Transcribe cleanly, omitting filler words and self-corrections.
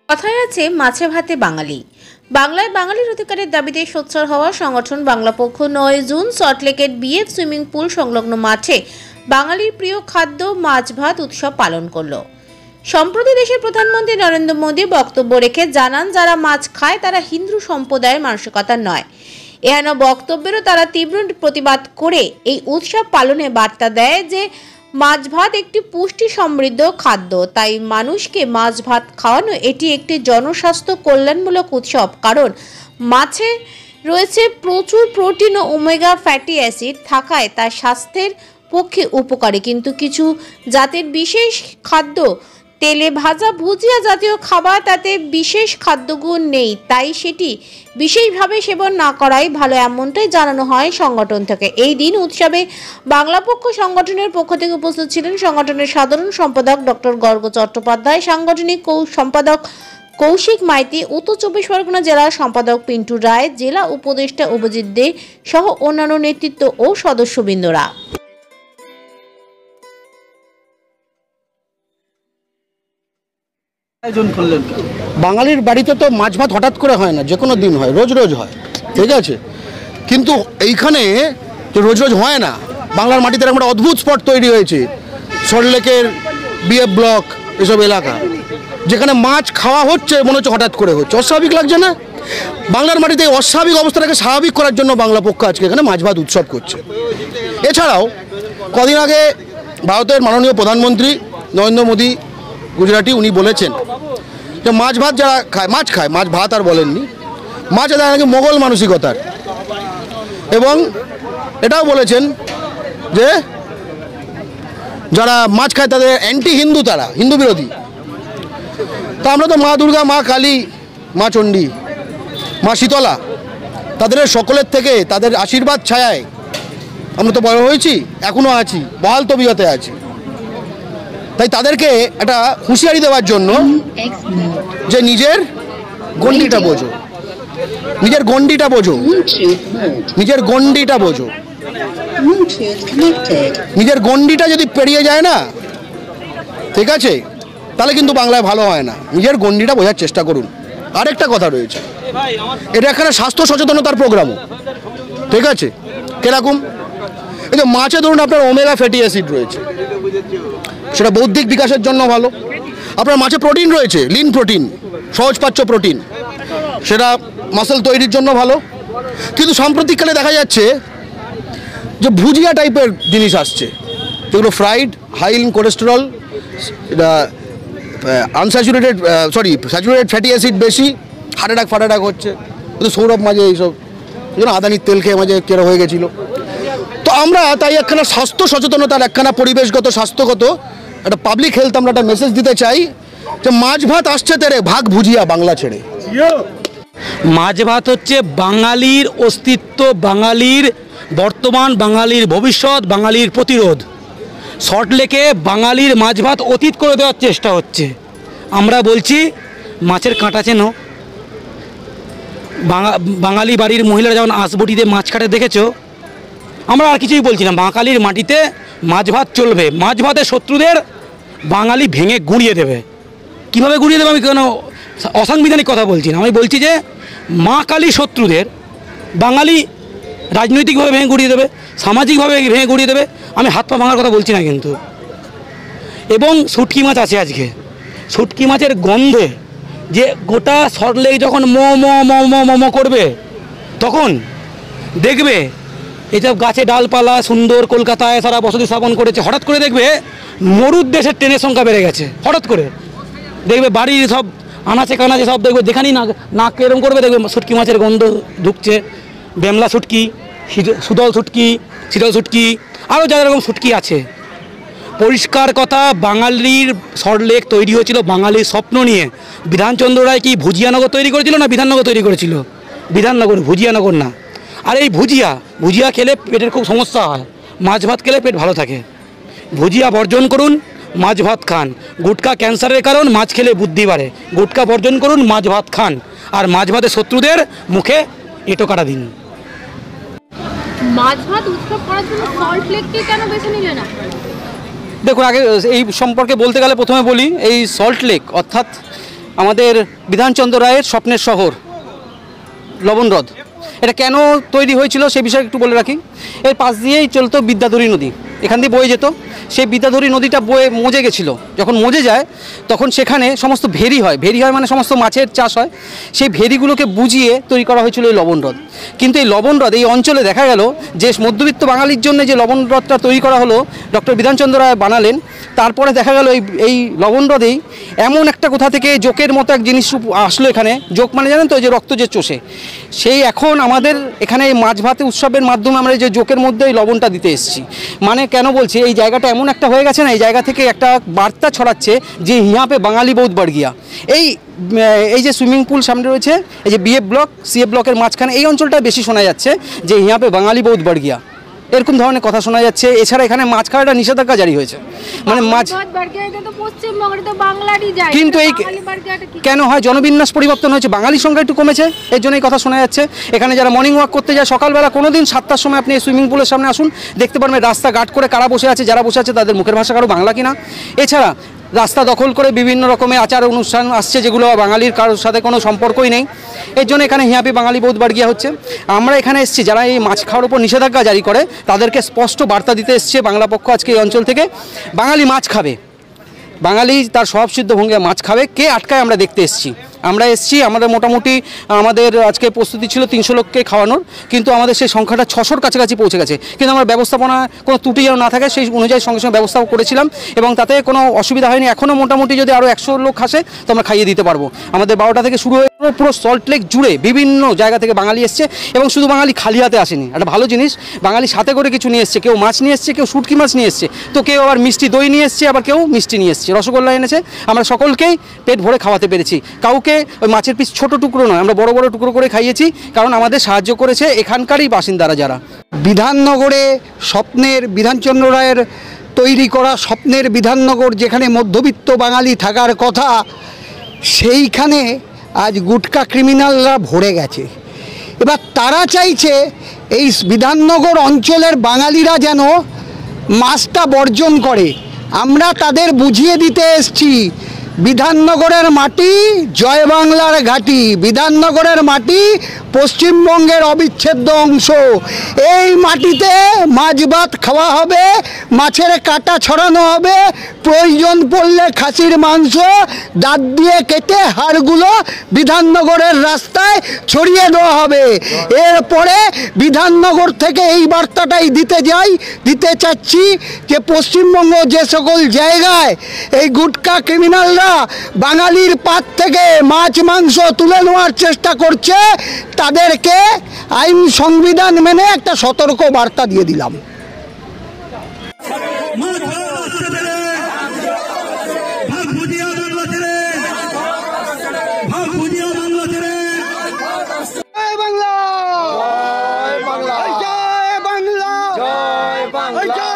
কথায় আছে মাছে ভাতে বাঙালি। বাংলায় বাঙালির অধিকারের দাবিতে সোচ্চার হওয়া সংগঠন বাংলা পক্ষ 9 জুন সল্টলেকের বিএফ সুইমিং পুল সংলগ্ন মাঠে বাঙালির প্রিয় খাদ্য মাছ ভাত উৎসব পালন করল। সম্প্রতি দেশের প্রধানমন্ত্রী নরেন্দ্র মোদী বক্তব্য রেখে জানান, যারা মাছ খায় তারা হিন্দু সম্প্রদায়ের মানসিকতা নয়। এহেন বক্তব্যেরও তারা তীব্র প্রতিবাদ করে এই উৎসব পালনে বার্তা দেয় যে মাছ ভাত একটি পুষ্টি সমৃদ্ধ খাদ্য, তাই মানুষকে মাছ ভাত খাওয়ানো এটি একটি জনস্বাস্থ্য কল্যাণমূলক উৎসব। কারণ মাছে রয়েছে প্রচুর প্রোটিন ও ওমেগা ফ্যাটি অ্যাসিড থাকায় তা স্বাস্থ্যের পক্ষে উপকারী। কিন্তু কিছু জাতের বিশেষ খাদ্য, তেলে ভাজা ভুজিয়া জাতীয় খাবার, তাতে বিশেষ খাদ্যগুণ নেই, তাই সেটি বিশেষভাবে সেবন না করাই ভালো, এমনটাই জানানো হয় সংগঠন থেকে। এই দিন উৎসবে বাংলা পক্ষ সংগঠনের পক্ষ থেকে উপস্থিত ছিলেন সংগঠনের সাধারণ সম্পাদক ডক্টর গর্গ চট্টোপাধ্যায়, সাংগঠনিক সম্পাদক কৌশিক মাইতি, উত্তর 24 পরগনা জেলার সম্পাদক পিন্টু রায়, জেলা উপদেষ্টা অভিজিৎ দে সহ অন্যান্য নেতৃত্ব ও সদস্যবৃন্দরা। বাঙালির বাড়িতে তো মাছ ভাত হঠাৎ করে হয় না, যে কোনো দিন হয়, রোজ রোজ হয়, ঠিক আছে। কিন্তু এইখানে রোজ রোজ হয় না। বাংলার মাটিতে একটা অদ্ভুত স্পট তৈরি হয়েছে, সল্টলেকের বিএফ ব্লক, এসব এলাকা, যেখানে মাছ খাওয়া হচ্ছে মনে হচ্ছে হঠাৎ করে হচ্ছে। অস্বাভাবিক লাগছে না? বাংলার মাটিতে এই অস্বাভাবিক অবস্থাটাকে স্বাভাবিক করার জন্য বাংলা পক্ষ আজকে এখানে মাছ ভাত উৎসব করছে। এছাড়াও কদিন আগে ভারতের মাননীয় প্রধানমন্ত্রী নরেন্দ্র মোদী গুজরাটি, উনি বলেছেন যে মাছ ভাত যারা খায়, মাছ ভাত আর বলেননি, মাছ এদের নাকি মোগল মানসিকতার, এবং এটাও বলেছেন যে যারা মাছ খায় তাদের অ্যান্টি হিন্দু, তারা হিন্দু বিরোধী। তা আমরা তো মা দুর্গা, মা কালী, মা চণ্ডী, মা শীতলা, তাদের সকলের থেকে তাদের আশীর্বাদ ছায়ায় আমরা তো বড় হয়েছি, এখনও আছি, বহাল তবিয়তে আছি। তাই তাদেরকে একটা হুঁশিয়ারি দেওয়ার জন্য যে নিজের গণ্ডিটা বোঝো, নিজের গণ্ডিটা বোঝো, নিজের গণ্ডিটা বোঝো। নিজের গণ্ডিটা যদি পেরিয়ে যায় না, ঠিক আছে, তাহলে কিন্তু বাংলায় ভালো হয় না। নিজের গণ্ডিটা বোঝার চেষ্টা করুন। আরেকটা কথা রয়েছে, এটা এখানে স্বাস্থ্য সচেতনতার প্রোগ্রামও, ঠিক আছে। কিরকম? এই যে মাছে ধরুন আপনার ওমেগা ফ্যাটি অ্যাসিড রয়েছে, সেটা বৌদ্ধিক বিকাশের জন্য ভালো। আপনার মাছে প্রোটিন রয়েছে, লিন প্রোটিন, সহজপাচ্য প্রোটিন, সেটা মাসল তৈরির জন্য ভালো। কিন্তু সাম্প্রতিককালে দেখা যাচ্ছে যে ভুজিয়া টাইপের জিনিস আসছে, যেগুলো fried, high in cholesterol, saturated fatty acid বেশি, হার্ট অ্যাটাক হচ্ছে। কিন্তু সৌরভ মাঝে এইসব আদানির তেল খেয়ে মাঝে কেরা হয়ে গেছিলো। তো আমরা তাই একখানা স্বাস্থ্য সচেতনতার, একখানা পরিবেশগত, স্বাস্থ্যগত একটা পাবলিক হেলথ আমরা একটা মেসেজ দিতে চাই যে মাছ ভাত আসছে তেরে, ভাগ ভুজিয়া বাংলা ছেড়ে। মাছ ভাত হচ্ছে বাঙালির অস্তিত্ব, বাঙালির বর্তমান, বাঙালির ভবিষ্যৎ, বাঙালির প্রতিরোধ। সল্টলেকে বাঙালির মাছ ভাত অতীত করে দেওয়ার চেষ্টা হচ্ছে। আমরা বলছি মাছের কাঁটা চেনো, বাঙালি বাড়ির মহিলারা যেমন আসবটিতে মাছ কাটে দেখেছো, আমরা আর কিছুই বলছি না। বাঙালির মাটিতে মাছ ভাত চলবে। মাছ ভাতের শত্রুদের বাঙালি ভেঙে গুঁড়িয়ে দেবে। কীভাবে গুঁড়িয়ে দেবে আমি কেন অসাংবিধানিক কথা বলছি না, আমি বলছি যে মা কালী শত্রুদের বাঙালি রাজনৈতিকভাবে ভেঙে গুঁড়িয়ে দেবে, সামাজিকভাবে ভেঙে গুঁড়িয়ে দেবে। আমি হাত পা ভাঙার কথা বলছি না কিন্তু। এবং শুটকি মাছ আছে আজকে, শুটকি মাছের গন্ধে যে গোটা সল্টলেক যখন ম করবে, তখন দেখবে এইসব গাছে ডালপালা সুন্দর, কলকাতায় সারা বসতি স্থাপন করেছে, হঠাৎ করে দেখবে মরুর দেশের ট্রেনের সংখ্যা বেড়ে গেছে। হঠাৎ করে দেখবে বাড়ির সব আনাচে কানাচে সব দেখবে, যেখানেই নাক এরকম করবে দেখবে শুটকি মাছের গন্ধ ঢুকছে। বেমলা শুটকি, সুদল শুটকি, শীতল শুটকি, আরও যা রকম শুটকি আছে। পরিষ্কার কথা, বাঙালির সল্টলেক তৈরি হয়েছিল বাঙালির স্বপ্ন নিয়ে। বিধানচন্দ্র রায় কি ভুজিয়ানগর তৈরি করেছিল না বিধাননগর তৈরি করেছিল? বিধাননগর, ভুজিয়ানগর না। আর এই ভুজিয়া খেলে পেটের খুব সমস্যা হয়, মাছ ভাত খেলে পেট ভালো থাকে। ভুজিয়া বর্জন করুন, মাছ ভাত খান। গুটকা ক্যান্সারের কারণ, মাছ খেলে বুদ্ধি বাড়ে। গুটকা বর্জন করুন, মাছ ভাত খান, আর মাছ ভাতের শত্রুদের মুখে এঁটো কাটা দিন। মাছ ভাত উৎসব করার জন্য সল্টলেককে কেন বেছে নিলে না? দেখুন, আগে এই সম্পর্কে বলতে গেলে প্রথমে বলি, এই সল্টলেক অর্থাৎ আমাদের বিধানচন্দ্র রায়ের স্বপ্নের শহর লবণ হ্রদ। এটা কেন তৈরি হয়েছিল সে বিষয়ে একটু বলে রাখি। এর পাশ দিয়েই চলতো বিদ্যাধরী নদী, এখান দিয়ে বয়ে যেত। সেই বিদ্যাধরী নদীটা বয়ে মজে গেছিলো, যখন মজে যায় তখন সেখানে সমস্ত ভেরি হয় মানে সমস্ত মাছের চাষ হয়। সেই ভেরিগুলোকে বুঝিয়ে তৈরি করা হয়েছিল এই লবণ হ্রদ। কিন্তু এই লবণ হ্রদ এই অঞ্চলে দেখা গেল যে মধ্যবিত্ত বাঙালির জন্য যে লবণ হ্রদটা তৈরি করা হলো, ডক্টর বিধানচন্দ্র রায় বানালেন। তারপরে দেখা গেল এই লবণ হ্রদেই এমন একটা কোথা থেকে জোকের মতো এক জিনিস আসলো এখানে। জোক মানে জানেন তো, যে রক্ত যে চষে, সেই এখন আমাদের এখানে এই মাছ ভাতে উৎসবের মাধ্যমে আমরা যে জোকের মধ্যে এই লবণটা দিতে এসেছি। মানে কেন বলছি, এই জায়গাটা এমন একটা হয়ে গেছে না, এই জায়গা থেকে একটা বার্তা ছড়াচ্ছে যে ইহা পে বাঙালি বহুত বাড় গিয়া। এই যে সুইমিং পুল সামনে রয়েছে, এই যে বিএফ ব্লক সিএফ ব্লকের মাঝখানে এই অঞ্চলটা বেশি শোনা যাচ্ছে যে ইহা পে বাঙালি বহুত বাড় গিয়া, এরকম ধরনের কথা শোনা যাচ্ছে। এছাড়া এখানে মাছ খাওয়াটা নিষেধাজ্ঞা জারি হয়েছে, মানে মাছ। কিন্তু এই কেন হয়, জনবিন্যাস পরিবর্তন হয়েছে, বাঙালির সংখ্যা একটু কমেছে, এর জন্য এই কথা শোনা যাচ্ছে। এখানে যারা মর্নিং ওয়াক করতে যায় সকালবেলা, কোনো দিন 7টার সময় আপনি সুইমিং পুলের সামনে আসুন, দেখতে পারবেন রাস্তা গার্ড করে কারা বসে আছে, যারা বসে আছে তাদের মুখের ভাষা কারো বাংলা কিনা। এছাড়া রাস্তা দখল করে বিভিন্ন রকমের আচার অনুষ্ঠান আসছে যেগুলো বাঙালির কারোর সাথে কোনো সম্পর্কই নেই। এর জন্য এখানে হিয়াপি বাঙালি বহুত বাড় গিয়া হচ্ছে। আমরা এখানে এসেছি, যারা এই মাছ খাওয়ার উপর নিষেধাজ্ঞা জারি করে তাদেরকে স্পষ্ট বার্তা দিতে এসছে বাংলা পক্ষ আজকে এই অঞ্চল থেকে। বাঙালি মাছ খাবে, বাঙালি তার স্বভাবসিদ্ধ ভঙ্গিতে মাছ খাবে, কে আটকায় আমরা দেখতে এসেছি। আমরা এসেছি, আমাদের মোটামুটি আমাদের আজকে প্রস্তুতি ছিল 300 লোককে খাওয়ানোর, কিন্তু আমাদের সেই সংখ্যাটা 600-র কাছাকাছি পৌঁছে গেছে। কিন্তু আমরা ব্যবস্থাপনা কোনো ত্রুটি যেন না থাকে সেই অনুযায়ী সঙ্গে সঙ্গে ব্যবস্থাও করেছিলাম এবং তাতে কোনো অসুবিধা হয়নি। এখনও মোটামুটি যদি আরও 100 লোক আসে তো আমরা খাইয়ে দিতে পারবো। আমাদের 12টা থেকে শুরু হয়ে পুরো সল্টলেক জুড়ে বিভিন্ন জায়গা থেকে বাঙালি এসছে এবং শুধু বাঙালি খালি হাতে আসেনি, একটা ভালো জিনিস, বাঙালি সাথে করে কিছু নিয়ে এসছে। কেউ মাছ নিয়ে এসছে, কেউ শুটকি মাছ নিয়ে এসছে, তো কেউ আবার মিষ্টি দই নিয়ে এসছে, আবার কেউ মিষ্টি নিয়ে এসছে, রসগোল্লা এনেছে। আমরা সকলকেই পেট ভরে খাওয়াতে পেরেছি। কাউকে ওই মাছের পিস ছোট টুকরো নয়, আমরা বড় বড় টুকরো করে খাইয়েছি, কারণ আমাদের সাহায্য করেছে এখানকারই বাসিন্দারা যারা। বিধাননগরে স্বপ্নের বিধানচন্দ্র রায়ের তৈরি করা স্বপ্নের বিধাননগর, যেখানে মধ্যবিত্ত বাঙালি থাকার কথা, সেইখানে আজ গুটকা ক্রিমিনালরা ভরে গেছে। এবার তারা চাইছে এই বিধাননগর অঞ্চলের বাঙালিরা যেন মাছটা বর্জন করে। আমরা তাদের বুঝিয়ে দিতে এসছি, বিধাননগরের মাটি জয় বাংলার ঘাঁটি, বিধাননগরের মাটি পশ্চিমবঙ্গের অবিচ্ছেদ্য অংশ। এই মাটিতে মাছ ভাত খাওয়া হবে, মাছের কাঁটা ছড়ানো হবে, প্রয়োজন পড়লে খাসির মাংস দাঁত দিয়ে কেটে হাড়গুলো বিধাননগরের রাস্তায় ছড়িয়ে দেওয়া হবে। এরপরে বিধাননগর থেকে এই বার্তাটাই দিতে চাচ্ছি যে পশ্চিমবঙ্গ যে সকল জায়গায় এই গুটকা ক্রিমিনালরা বাঙালির পাত থেকে মাছ মাংস তুলে নেওয়ার চেষ্টা করছে, তাদেরকে আইন সংবিধান মেনে একটা সতর্ক বার্তা দিয়ে দিলাম। জয় বাংলা, জয় বাংলা, জয় বাংলা।